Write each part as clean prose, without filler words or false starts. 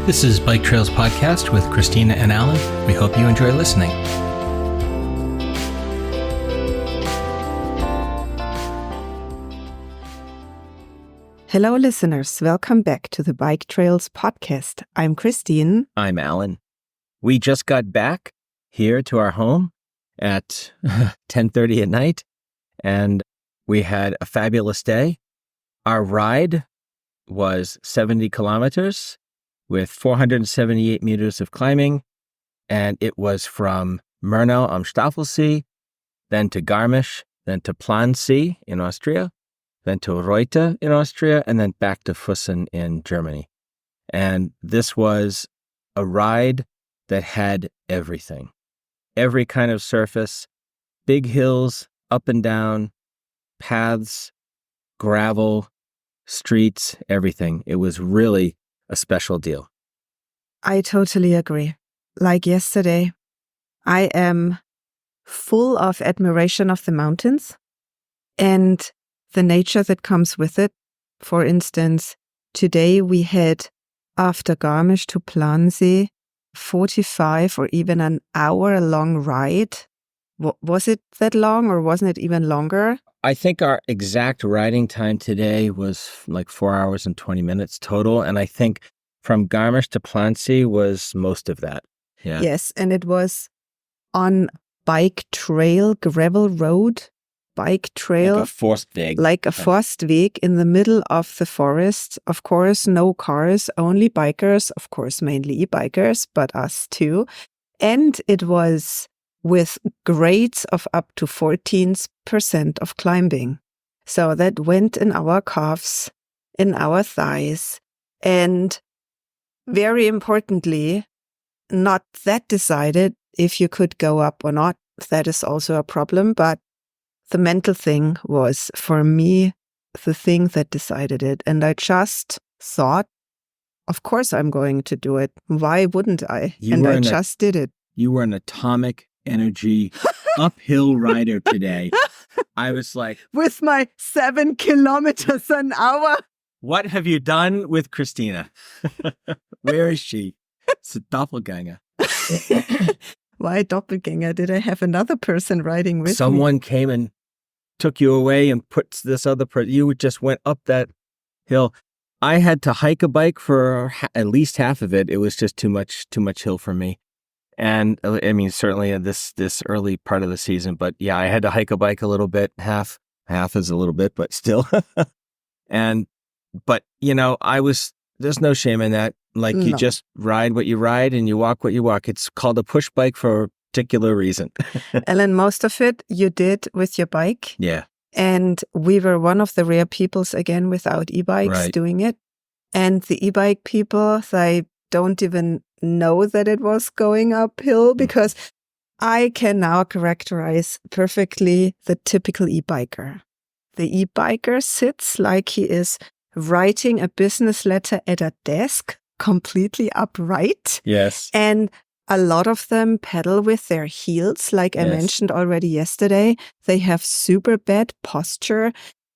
This is Bike Trails Podcast with Christina and Alan. We hope you enjoy listening. Hello, listeners. Welcome back to the Bike Trails Podcast. I'm Christine. I'm Alan. We just got back here to our home at 10:30 at night, and we had a fabulous day. Our ride was 70 kilometers with 478 meters of climbing, and it was from Murnau am Staffelsee, then to Garmisch, then to Plansee in Austria, then to Reutte in Austria, and then back to Füssen in Germany. And this was a ride that had everything. Every kind of surface, big hills, up and down, paths, gravel, streets, everything. It was really a special deal. I totally agree. Like yesterday, I am full of admiration of the mountains and the nature that comes with it. For instance, today we had, after Garmisch to Plansee, 45 or even an hour-long ride. Was it that long or wasn't it even longer? I think our exact riding time today was like 4 hours and 20 minutes total. And I think from Garmisch to Plansee was most of that. Yeah. Yes, and it was on bike trail, gravel road, bike trail. Like a Forstweg. Like a Forstweg in the middle of the forest. Of course, no cars, only bikers. Of course, mainly e-bikers, but us too. And it was with grades of up to 14% of climbing. So that went in our calves, in our thighs. And very importantly, not that decided if you could go up or not. That is also a problem. But the mental thing was, for me, the thing that decided it. And I just thought, of course I'm going to do it. Why wouldn't I? I just did it. You were an atomic energy uphill rider today. I was like, with my 7 kilometers an hour. What have you done with Christina? Where is she? It's a doppelganger. Why doppelganger? Did I have another person riding with me? Someone came and took you away and put this other person. You just went up that hill. I had to hike a bike for at least half of it. It was just too much hill for me. And I mean, certainly in this early part of the season, but yeah, I had to hike a bike a little bit. Half is a little bit, but still. But you know, there's no shame in that. Like you just ride what you ride and you walk what you walk. It's called a push bike for a particular reason. Ellen, most of it you did with your bike. Yeah. And we were one of the rare peoples again without e-bikes doing it. And the e-bike people, they don't even know that it was going uphill because I can now characterize perfectly the typical e-biker. The e-biker sits like he is writing a business letter at a desk, completely upright. Yes. And a lot of them pedal with their heels, like I mentioned already yesterday. They have super bad posture.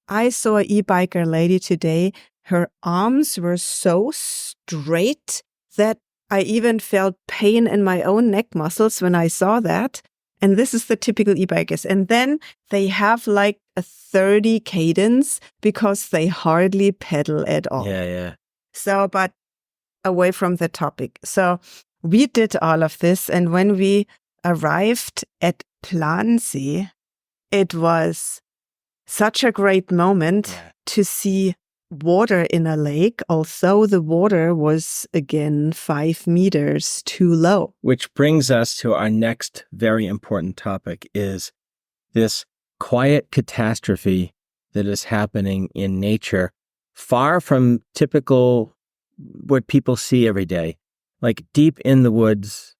I saw an e-biker lady today. Her arms were so straight that I even felt pain in my own neck muscles when I saw that. And this is the typical e-bikers. And then they have like a 30 cadence because they hardly pedal at all. Yeah. So, but away from the topic. So we did all of this. And when we arrived at Plansee, it was such a great moment to see water in a lake, although the water was again 5 meters too low. Which brings us to our next very important topic, is this quiet catastrophe that is happening in nature, far from typical what people see every day. Like deep in the woods,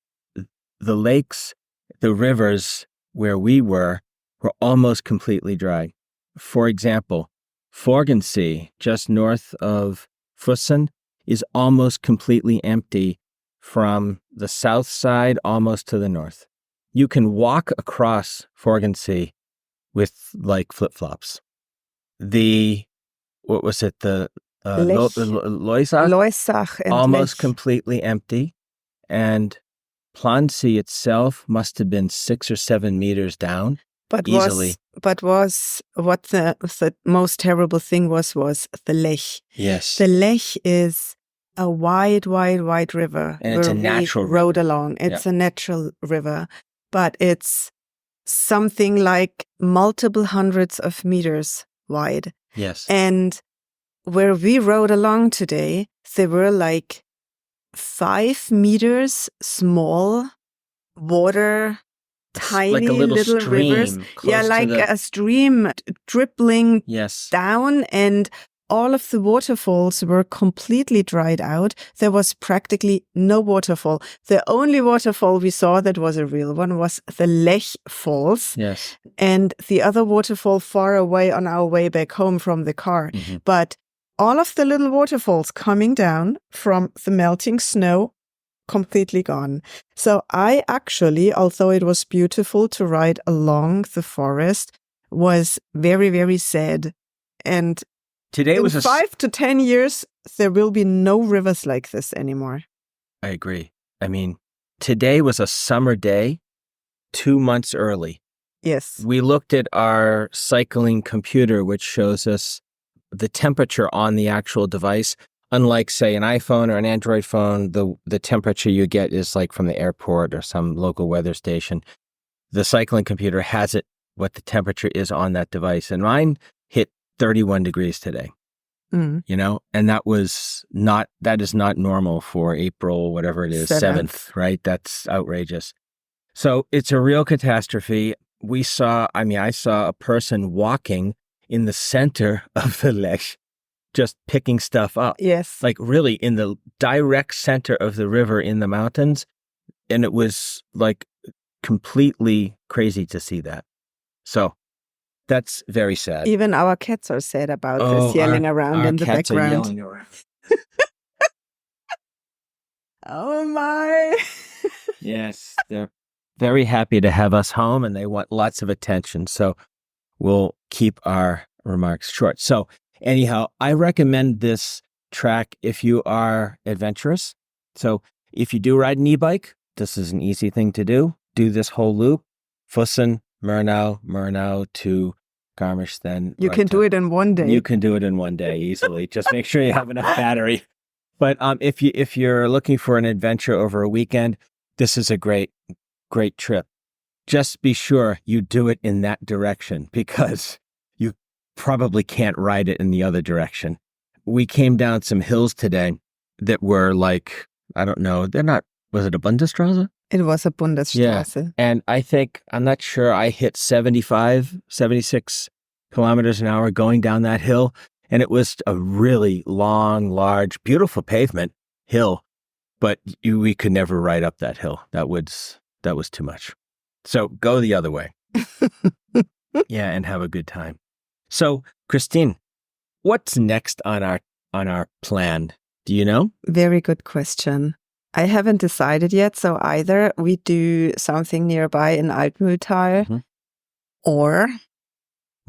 the lakes, the rivers where we were almost completely dry. For example, Forgensee, just north of Füssen, is almost completely empty from the south side almost to the north. You can walk across Forgensee with like flip-flops. The Loisach, Loisach and almost Lech. completely empty. And Plansee itself must have been 6 or 7 meters down easily. What the most terrible thing was the Lech. Yes. The Lech is a wide river. And it's a natural river. Rode along. It's a natural river, but it's something like multiple hundreds of meters wide. Yes. And where we rode along today, there were like 5 meters small water, tiny like a little stream rivers. Yeah, close like to a stream dribbling Yes. down, and all of the waterfalls were completely dried out. There was practically no waterfall. The only waterfall we saw that was a real one was the Lech Falls. Yes. And the other waterfall far away on our way back home from the car. Mhm. But all of the little waterfalls coming down from the melting snow, completely gone. So I actually, although it was beautiful to ride along the forest, was very, very sad. And Today in was 5 to 10 years, there will be no rivers like this anymore. I agree. I mean, today was a summer day, 2 months early. Yes. We looked at our cycling computer, which shows us the temperature on the actual device. Unlike, say, an iPhone or an Android phone, the temperature you get is like from the airport or some local weather station. The cycling computer has it, what the temperature is on that device. And mine hit 31 degrees today, Mm. and that is not normal for April, whatever it is, 7th, right? That's outrageous. So it's a real catastrophe. I saw a person walking in the center of the Lech, just picking stuff up. Yes. Like really in the direct center of the river in the mountains. And it was like completely crazy to see that. So that's very sad. Even our cats are sad about this, yelling around our in the cats background. Are yelling around. Oh my. Yes, they're very happy to have us home and they want lots of attention. So we'll keep our remarks short. So anyhow, I recommend this track if you are adventurous. So if you do ride an e-bike, this is an easy thing to do. Do this whole loop, Füssen, Murnau to Garmisch, then You can do it in one day. You can do it in one day easily. Just make sure you have enough battery. But if you're looking for an adventure over a weekend, this is a great trip. Just be sure you do it in that direction because you probably can't ride it in the other direction. We came down some hills today that were like, I don't know, was it a Bundesstraße? It was a Bundesstraße. Yeah. And I'm not sure, I hit 75, 76 kilometers an hour going down that hill. And it was a really long, large, beautiful pavement hill, but we could never ride up that hill. That was too much. So go the other way. Yeah, and have a good time. So, Christine, what's next on our plan? Do you know? Very good question. I haven't decided yet. So either we do something nearby in Altmühltal or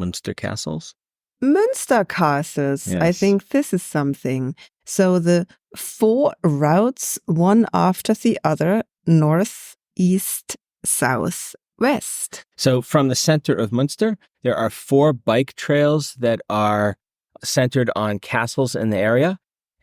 Münster Castles? Münster Castles. Yes. I think this is something. So the 4 routes, one after the other, north, east, south, west. So from the center of Münster, there are 4 bike trails that are centered on castles in the area.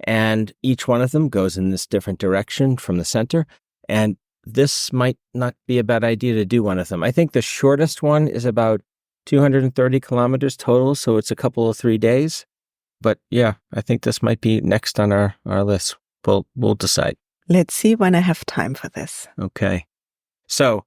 And each one of them goes in this different direction from the center. And this might not be a bad idea to do one of them. I think the shortest one is about 230 kilometers total, so it's a couple of 3 days. But yeah, I think this might be next on our list. We'll decide. Let's see when I have time for this. Okay. So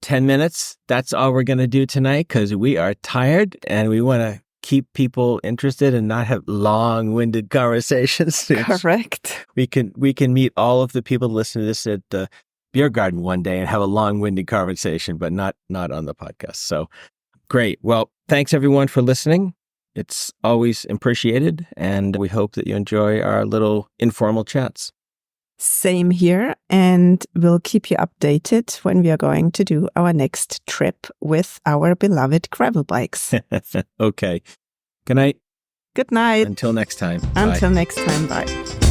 10 minutes, that's all we're going to do tonight because we are tired and we want to keep people interested and not have long-winded conversations. Correct. We can meet all of the people listening to this at the beer garden one day and have a long-winded conversation, but not on the podcast. So great. Well, thanks everyone for listening. It's always appreciated, and we hope that you enjoy our little informal chats. Same here, and we'll keep you updated when we are going to do our next trip with our beloved gravel bikes. Okay. Good night. Good night. Until next time. Until Bye. next time. Bye.